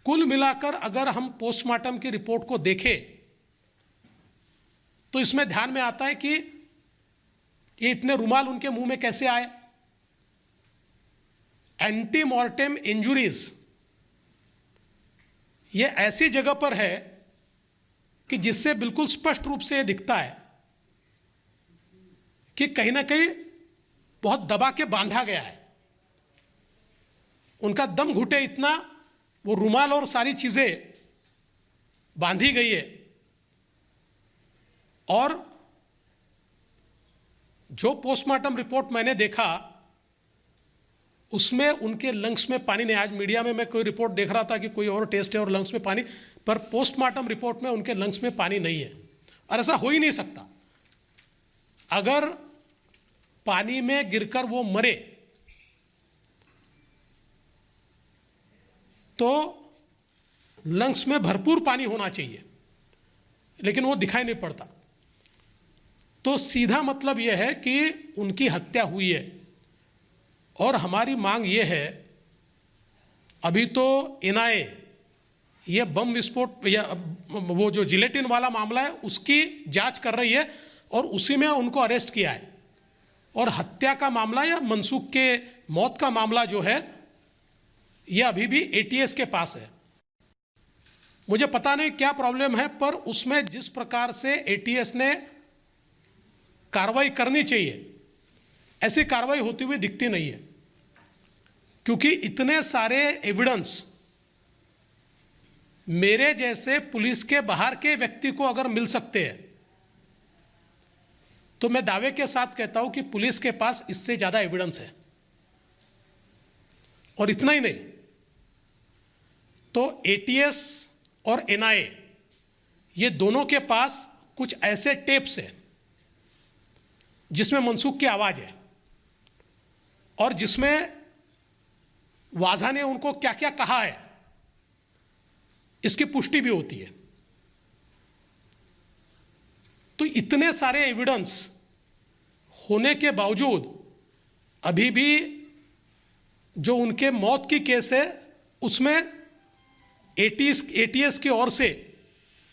कुल मिलाकर अगर हम पोस्टमार्टम की रिपोर्ट को देखें तो इसमें ध्यान में आता है कि ये इतने रुमाल उनके मुंह में कैसे आए। एंटीमॉर्टेम इंजुरीज ये ऐसी जगह पर है कि जिससे बिल्कुल स्पष्ट रूप से ये दिखता है कि कहीं ना कहीं बहुत दबा के बांधा गया है। उनका दम घुटे इतना वो रुमाल और सारी चीजें बांधी गई है। और जो पोस्टमार्टम रिपोर्ट मैंने देखा उसमें उनके लंग्स में पानी नहीं। आज मीडिया में मैं कोई रिपोर्ट देख रहा था कि कोई और टेस्ट है और लंग्स में पानी, पर पोस्टमार्टम रिपोर्ट में उनके लंग्स में पानी नहीं है। और ऐसा हो ही नहीं सकता। अगर पानी में गिरकर वो मरे तो लंग्स में भरपूर पानी होना चाहिए, लेकिन वो दिखाई नहीं पड़ता। तो सीधा मतलब यह है कि उनकी हत्या हुई है। और हमारी मांग ये है, अभी तो एनआईए ये बम विस्फोट या वो जो जिलेटिन वाला मामला है उसकी जांच कर रही है और उसी में उनको अरेस्ट किया है। और हत्या का मामला या मनसूख के मौत का मामला जो है ये अभी भी एटीएस के पास है। मुझे पता नहीं क्या प्रॉब्लम है, पर उसमें जिस प्रकार से एटीएस ने कार्रवाई करनी चाहिए ऐसी कार्रवाई होती हुई दिखती नहीं है। क्योंकि इतने सारे एविडेंस मेरे जैसे पुलिस के बाहर के व्यक्ति को अगर मिल सकते हैं तो मैं दावे के साथ कहता हूं कि पुलिस के पास इससे ज्यादा एविडेंस है। और इतना ही नहीं, तो एटीएस और एनआईए ये दोनों के पास कुछ ऐसे टेप्स हैं जिसमें मनसूख की आवाज है और जिसमें वाजा ने उनको क्या क्या कहा है इसकी पुष्टि भी होती है। तो इतने सारे एविडेंस होने के बावजूद अभी भी जो उनके मौत की केस है उसमें एटीएस की ओर से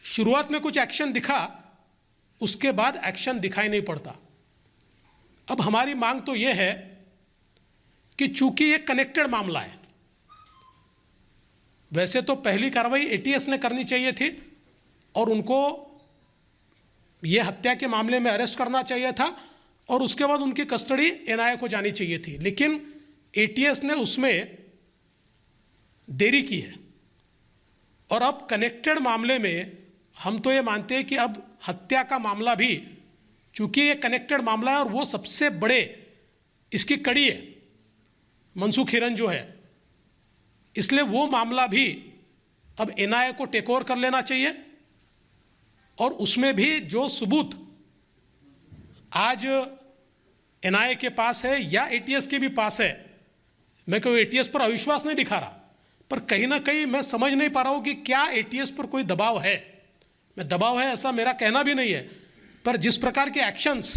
शुरुआत में कुछ एक्शन दिखा, उसके बाद एक्शन दिखाई नहीं पड़ता। अब हमारी मांग तो यह है कि चूंकि ये कनेक्टेड मामला है, वैसे तो पहली कार्रवाई एटीएस ने करनी चाहिए थी और उनको ये हत्या के मामले में अरेस्ट करना चाहिए था और उसके बाद उनकी कस्टडी एनआईए को जानी चाहिए थी। लेकिन एटीएस ने उसमें देरी की है। और अब कनेक्टेड मामले में हम तो ये मानते हैं कि अब हत्या का मामला भी, चूंकि ये कनेक्टेड मामला है और वो सबसे बड़े इसकी कड़ी है मनसूख हिरन जो है, इसलिए वो मामला भी अब एनआईए को टेक ओवर कर लेना चाहिए। और उसमें भी जो सबूत आज एनआईए के पास है या एटीएस के भी पास है, मैं कोई एटीएस पर अविश्वास नहीं दिखा रहा, पर कहीं ना कहीं मैं समझ नहीं पा रहा हूं कि क्या एटीएस पर कोई दबाव है। मैं दबाव है ऐसा मेरा कहना भी नहीं है, पर जिस प्रकार के एक्शंस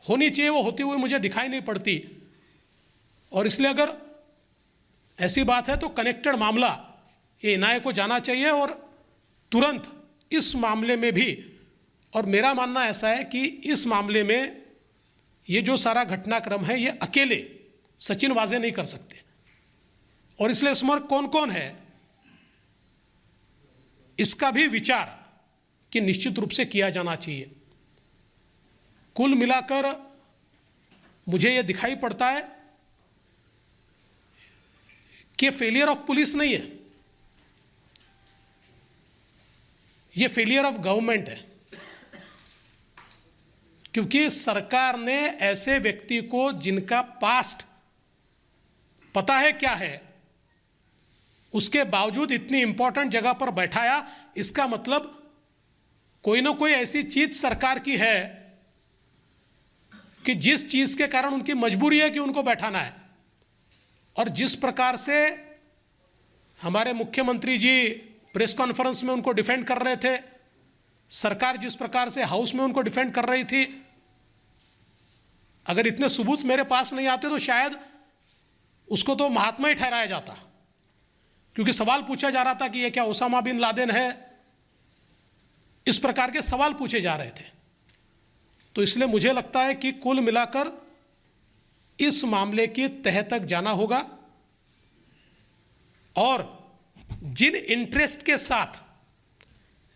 होनी चाहिए वो होती हुई मुझे दिखाई नहीं पड़ती। और इसलिए अगर ऐसी बात है तो कनेक्टेड मामला ये एनआईए को जाना चाहिए और तुरंत इस मामले में भी। और मेरा मानना ऐसा है कि इस मामले में ये जो सारा घटनाक्रम है ये अकेले सचिन वाजे नहीं कर सकते। और इसलिए इसमें कौन कौन है इसका भी विचार कि निश्चित रूप से किया जाना चाहिए। कुल मिलाकर मुझे यह दिखाई पड़ता है कि फेलियर ऑफ पुलिस नहीं है, यह फेलियर ऑफ गवर्नमेंट है। क्योंकि सरकार ने ऐसे व्यक्ति को जिनका पास्ट पता है क्या है उसके बावजूद इतनी इंपॉर्टेंट जगह पर बैठाया। इसका मतलब कोई ना कोई ऐसी चीज सरकार की है कि जिस चीज के कारण उनकी मजबूरी है कि उनको बैठाना है। और जिस प्रकार से हमारे मुख्यमंत्री जी प्रेस कॉन्फ्रेंस में उनको डिफेंड कर रहे थे, सरकार जिस प्रकार से हाउस में उनको डिफेंड कर रही थी, अगर इतने सबूत मेरे पास नहीं आते तो शायद उसको तो महात्मा ही ठहराया जाता। क्योंकि सवाल पूछा जा रहा था कि ये क्या ओसामा बिन लादेन है, इस प्रकार के सवाल पूछे जा रहे थे। तो इसलिए मुझे लगता है कि कुल मिलाकर इस मामले की तह तक जाना होगा और जिन इंटरेस्ट के साथ,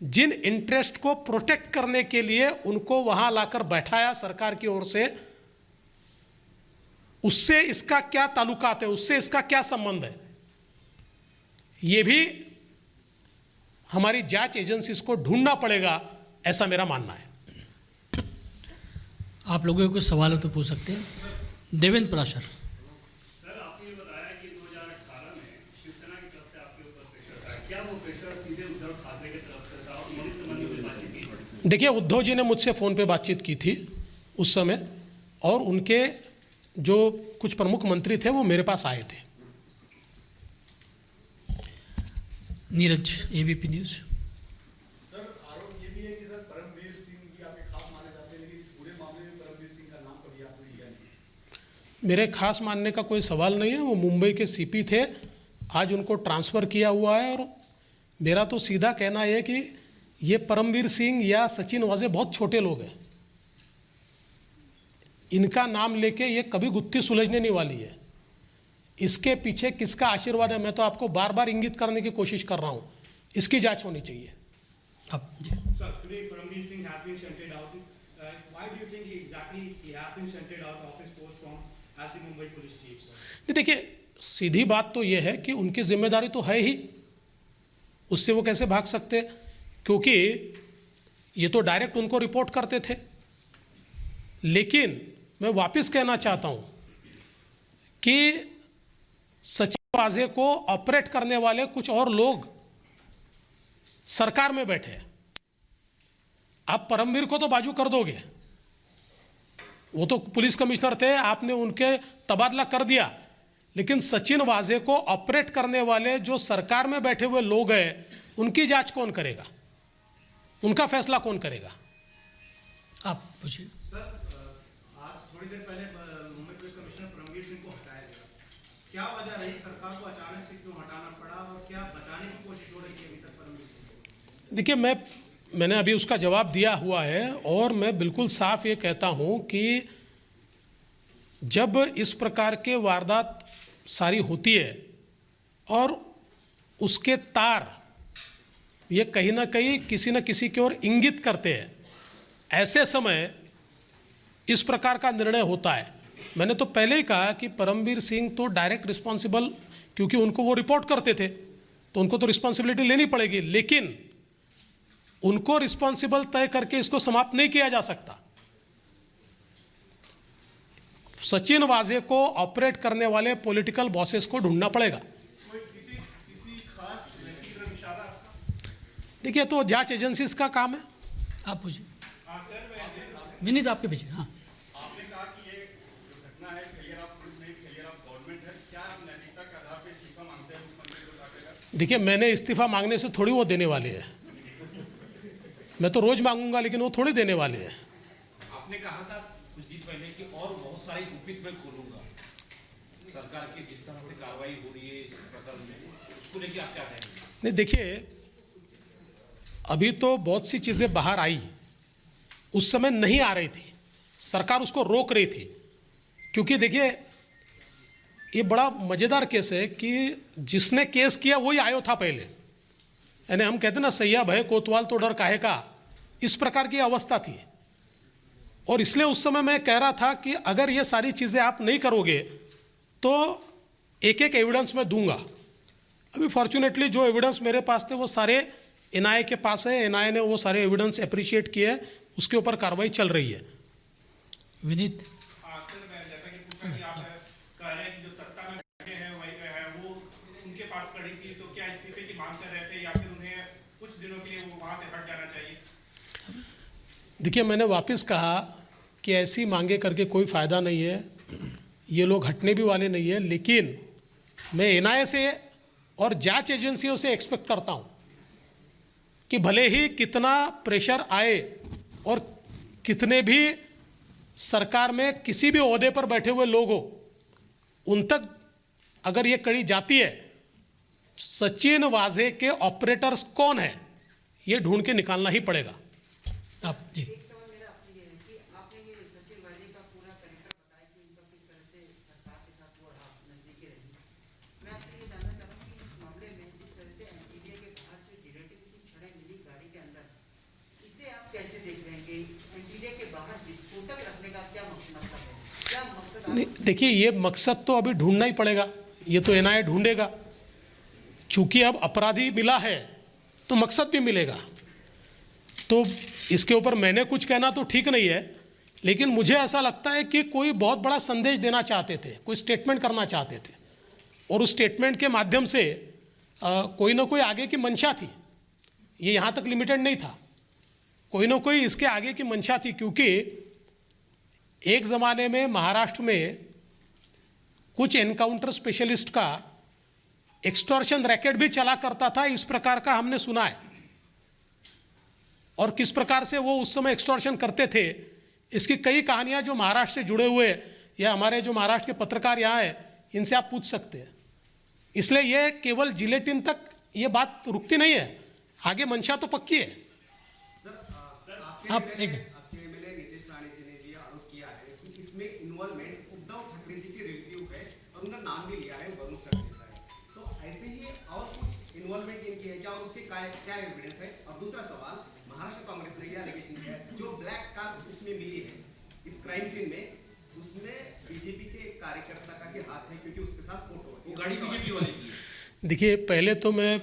जिन इंटरेस्ट को प्रोटेक्ट करने के लिए उनको वहां लाकर बैठाया सरकार की ओर से, उससे इसका क्या ताल्लुकात है, उससे इसका क्या संबंध है, ये भी हमारी जांच एजेंसीज को ढूंढना पड़ेगा, ऐसा मेरा मानना है। आप लोगों को कुछ सवाल हो तो पूछ सकते हैं। देवेंद्र पराशर। सर, आपने बताया कि 2018 में शिवसेना की तरफ से आपके ऊपर प्रेशर था, क्या वो प्रेशर सीधे उद्धव ठाकरे की तरफ से था और इस संबंध में बातचीत की? देखिए, उद्धव जी ने मुझसे फ़ोन पे बातचीत की थी उस समय, और उनके जो कुछ प्रमुख मंत्री थे वो मेरे पास आए थे। Neeraj, ABP news. सर, आरोप ये भी है कि सर परमवीर सिंह भी आपके खास माने जाते हैं, लेकिन इस पूरे मामले में परमवीर सिंह का नाम कभी आपने लिया नहीं। मेरे खास मानने का कोई सवाल नहीं है, वो मुंबई के सीपी थे, आज उनको ट्रांसफ़र किया हुआ है, और मेरा तो सीधा कहना है कि ये परमवीर सिंह या सचिन वाजे बहुत छोटे लोग हैं, इनका नाम लेके ये कभी गुत्थी सुलझने नहीं वाली है। इसके पीछे किसका आशीर्वाद है, मैं तो आपको बार बार इंगित करने की कोशिश कर रहा हूँ, इसकी जांच होनी चाहिए। अब जी। Sir, today Paramveer Singh has been shunted out. Why do you think he has been shunted out of his post from as the Mumbai Police Chief, sir? नहीं, देखिए, सीधी बात तो ये है कि उनकी जिम्मेदारी तो है ही, उससे वो कैसे भाग सकते, क्योंकि ये तो डायरेक्ट उनको रिपोर्ट करते थे। लेकिन मैं वापस कहना चाहता हूँ कि सचिन वाजे को ऑपरेट करने वाले कुछ और लोग सरकार में बैठे हैं। आप परमवीर को तो बाजू कर दोगे, वो तो पुलिस कमिश्नर थे, आपने उनके तबादला कर दिया, लेकिन सचिन वाजे को ऑपरेट करने वाले जो सरकार में बैठे हुए लोग हैं, उनकी जांच कौन करेगा, उनका फैसला कौन करेगा? आप पूछिए। सर, आज थोड़ी देर पहले मुंबई पुलिस कमिश्नर परमवीर सिंह को हटाया गया, क्या वजह रही, सरकार को अचानक से क्यों हटाना पड़ा, और क्या बचाने की कोशिश हो रही है अभी तक परमवीर सिंह को? देखिए, मैंने अभी उसका जवाब दिया हुआ है, और मैं बिल्कुल साफ ये कहता हूँ कि जब इस प्रकार के वारदात सारी होती है और उसके तार ये कहीं ना कहीं किसी न किसी की ओर इंगित करते हैं, ऐसे समय इस प्रकार का निर्णय होता है। मैंने तो पहले ही कहा कि परमवीर सिंह तो डायरेक्ट रिस्पॉन्सिबल, क्योंकि उनको वो रिपोर्ट करते थे तो उनको तो रिस्पॉन्सिबिलिटी लेनी पड़ेगी, लेकिन उनको रिस्पॉन्सिबल तय करके इसको समाप्त नहीं किया जा सकता। सचिन वाजे को ऑपरेट करने वाले पॉलिटिकल बॉसेस को ढूंढना पड़ेगा। किसी खास व्यक्ति की तरफ इशारा? देखिए, तो जांच एजेंसीज का काम है। आप पूछिए। सर, विनीत, आपके पीछे। हाँ, आपने कहा कि ये जो घटना है फेलियर ऑफ पुलिस नहीं, फेलियर ऑफ गवर्नमेंट है, क्या आप नैतिकता के आधार पर इस्तीफा मांगते हैं मुख्यमंत्री को ठाकरे? देखिए, मैंने इस्तीफा मांगने से थोड़ी वो देने वाले हैं, मैं तो रोज मांगूंगा, लेकिन वो थोड़ी देने वाले हैं। आपने कहा था कुछ दिन पहले कि और बहुत सारी गुपित मैं खोलूंगा, सरकार की जिस तरह से कार्रवाई हो रही है इस प्रकरण में, उसको लेके आप क्या कहेंगे? नहीं, देखिए, अभी तो बहुत सी चीज़ें बाहर आई, उस समय नहीं आ रही थी, सरकार उसको रोक रही थी, क्योंकि देखिए ये बड़ा मज़ेदार केस है कि जिसने केस किया वही आयो था पहले, यानी हम कहते ना, सैया भय कोतवाल तो डर काहे का, इस प्रकार की अवस्था थी। और इसलिए उस समय मैं कह रहा था कि अगर ये सारी चीज़ें आप नहीं करोगे तो एक एक एविडेंस मैं दूंगा। अभी फॉर्चुनेटली जो एविडेंस मेरे पास थे वो सारे एनआईए के पास है, एनआईए ने वो सारे एविडेंस अप्रिशिएट किए हैं, उसके ऊपर कार्रवाई चल रही है। विनीत। सर, मैं जैसा कि पूछा कि आप कह रहे हैं कि जो सत्ता में बैठे हैं वही है, वो उनके पास खड़ी थी, तो क्या इस्तीफे की मांग कर रहे थे या फिर उन्हें कुछ दिनों के लिए वो वहां से हट जाना चाहिए? देखिए, मैंने वापस कहा कि ऐसी मांगे करके कोई फ़ायदा नहीं है, ये लोग हटने भी वाले नहीं है, लेकिन मैं एनआईए से और जांच एजेंसियों से एक्सपेक्ट करता हूँ कि भले ही कितना प्रेशर आए और कितने भी सरकार में किसी भी ओहदे पर बैठे हुए लोग हो, उन तक अगर ये कड़ी जाती है सचिन वाजे के ऑपरेटर्स कौन है ये ढूंढ के निकालना ही पड़ेगा। आप जी एक सवाल मेरा आपसे ये है कि आपने ये सचिन वाजे का पूरा कैरेक्टर बताया कि उनका किस तरह से सरकार के साथ वो रहा, नजदीकी रही। मैं आपसे ये जानना चाहता हूँ कि इस मामले में जिस तरह से एनटीडीए के बाहर जो जिलेटिन की छड़ें मिली गाड़ी के अंदर, इसे आप कैसे देख रहे हैं कि एनटीडीए के बाहर विस्फोटक रखने का क्या मतलब है, क्या मकसद नहीं, देखिए ये मकसद तो अभी ढूंढना ही पड़ेगा, ये तो एनआईए ढूंढेगा। चूंकि अब अपराधी मिला है तो मकसद भी मिलेगा, तो इसके ऊपर मैंने कुछ कहना तो ठीक नहीं है, लेकिन मुझे ऐसा लगता है कि कोई बहुत बड़ा संदेश देना चाहते थे, कोई स्टेटमेंट करना चाहते थे, और उस स्टेटमेंट के माध्यम से कोई ना कोई आगे की मंशा थी। ये यहाँ तक लिमिटेड नहीं था, कोई ना कोई इसके आगे की मंशा थी, क्योंकि एक ज़माने में महाराष्ट्र में कुछ एनकाउंटर स्पेशलिस्ट का एक्सटॉर्शन रैकेट भी चला करता था, इस प्रकार का हमने सुना है। और किस प्रकार से वो उस समय एक्सटॉर्शन करते थे, इसकी कई कहानियां जो महाराष्ट्र से जुड़े हुए या हमारे जो महाराष्ट्र के पत्रकार यहाँ हैं, इनसे आप पूछ सकते हैं। इसलिए ये केवल जिलेटिन तक ये बात रुकती नहीं है, आगे मंशा तो पक्की है। आप एक मिनट। आपके एमएलए नीतीश राणे जी ने ये आरोप किया है कि इसमें इन्वॉल्वमेंट उद्धव ठाकरे जी के रिलेटिव है और उनका नाम भी लिया है वरुण सरदेसाई। तो ऐसे ही और कुछ इन्वॉल्वमेंट इनकी है क्या और उसके क्या एविडेंस है? और दूसरा सवाल, महाराष्ट्र कांग्रेस ने ये एलिगेशन किया है जो ब्लैक कार उसमें मिली है इस क्राइम सीन में, उसमें बीजेपी के कार्यकर्ता का भी हाथ है क्योंकि उसके साथ फोटो है। वो गाड़ी बीजेपी वाले की है। देखिए पहले तो मैं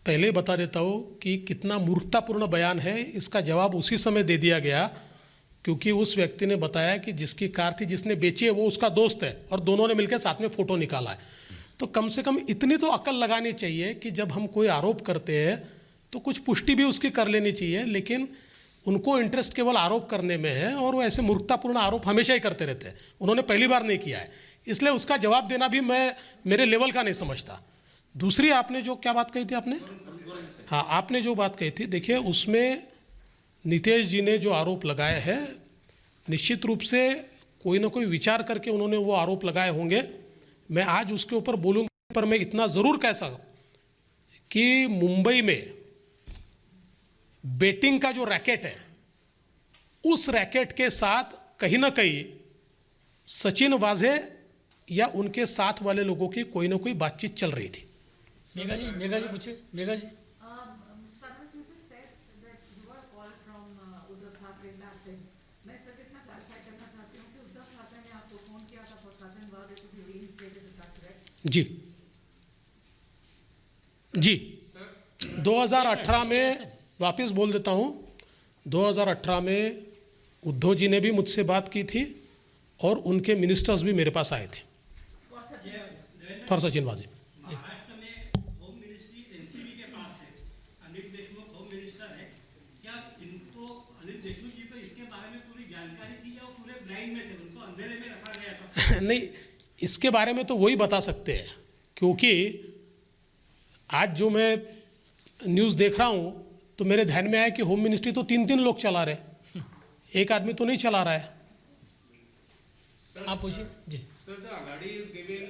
पहले बता देता हूँ कि कितना मूर्खतापूर्ण बयान है, इसका जवाब उसी समय दे दिया गया क्योंकि उस व्यक्ति ने बताया कि जिसकी कार थी जिसने बेची है वो उसका दोस्त है और दोनों ने मिलकर साथ में फ़ोटो निकाला है। तो कम से कम इतनी तो अकल लगानी चाहिए कि जब हम कोई आरोप करते हैं तो कुछ पुष्टि भी उसकी कर लेनी चाहिए, लेकिन उनको इंटरेस्ट केवल आरोप करने में है और वो ऐसे मूर्खतापूर्ण आरोप हमेशा ही करते रहते हैं। उन्होंने पहली बार नहीं किया है, इसलिए उसका जवाब देना भी मैं मेरे लेवल का नहीं समझता। दूसरी आपने जो क्या बात कही थी आपने, हाँ आपने जो बात कही थी, देखिए उसमें नीतीश जी ने जो आरोप लगाए हैं निश्चित रूप से कोई ना कोई विचार करके उन्होंने वो आरोप लगाए होंगे। मैं आज उसके ऊपर बोलूँगा, पर मैं इतना ज़रूर कह सकूँ कि मुंबई में बेटिंग का जो रैकेट है उस रैकेट के साथ कहीं ना कहीं सचिन वाजे या उनके साथ वाले लोगों की कोई ना कोई बातचीत चल रही थी। मेघा जी पूछिए। मेघा जी Ms. Farnas, you just said that you were called from Uddhav Thackeray back then. मैं सर इतना क्लैरिफाई करना चाहती हूँ कि उद्धव ठाकरे ने आपको फोन किया था for Sajjan Waze to be reinstated, is that correct? जी जी 2018 में वापस बोल देता हूँ, 2018 में उद्धव जी ने भी मुझसे बात की थी और उनके मिनिस्टर्स भी मेरे पास आए थे फॉर सचिन वाजे। महाराष्ट्र में होम मिनिस्ट्री एनसीबी के पास है, अनिल देशमुख होम मिनिस्टर है, क्या इनको अनिल देशमुख जी को इसके बारे में पूरी जानकारी थी या वो पूरे ब्लाइंड में थे, उनको अंधेरे में रखा गया था? नहीं, इसके बारे में तो वही बता सकते हैं, क्योंकि आज जो मैं न्यूज़ देख रहा हूँ तो मेरे ध्यान में आया कि होम मिनिस्ट्री तो 3 लोग चला रहे, एक आदमी तो नहीं चला रहा है। आप पूछिए जी। Sir, the Agadi is giving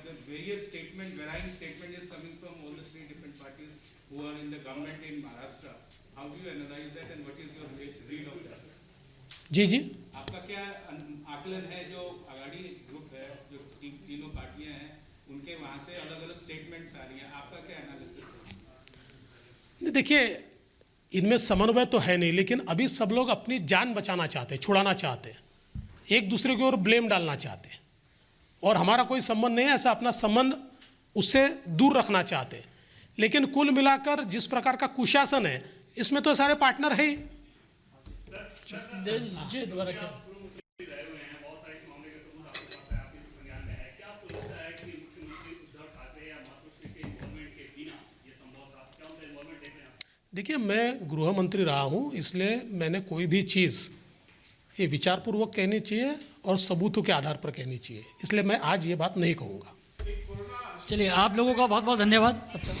the various statement, varying statement is coming from all the 3 different parties who are in the government in Maharashtra. How do you analyze that and what is your read of that? जी जी आपका क्या आकलन है, जो अगाड़ी group है, जो तीनों पार्टियां हैं, उनके वहाँ से अलग अलग स्टेटमेंट्स आ रही हैं, आपका क्या एनालिसिस है? देखिए इनमें समन्वय तो है नहीं, लेकिन अभी सब लोग अपनी जान बचाना चाहते हैं, छुड़ाना चाहते हैं, एक दूसरे की ओर ब्लेम डालना चाहते हैं, और हमारा कोई संबंध नहीं है, ऐसा अपना संबंध उससे दूर रखना चाहते हैं। लेकिन कुल मिलाकर जिस प्रकार का कुशासन है इसमें तो सारे पार्टनर है ही। जी दोबारा क्या? पूर्व मुख्यमंत्री रहे हुए हैं, बहुत सारे इस मामले के सबूत आपके पास है, आपके संज्ञान में है। क्या आपको लगता है कि मुख्यमंत्री उद्धव ठाकरे या मातोश्री के इन्वॉल्वमेंट के बिना ये संभव था? क्या उनका इन्वॉल्वमेंट देख रहे हैं आप? देखिए मैं गृह मंत्री रहा हूँ, इसलिए मैंने कोई भी चीज़ ये विचारपूर्वक कहनी चाहिए और सबूतों के आधार पर कहनी चाहिए, इसलिए मैं आज ये बात नहीं कहूँगा। चलिए आप लोगों का बहुत बहुत धन्यवाद सबका।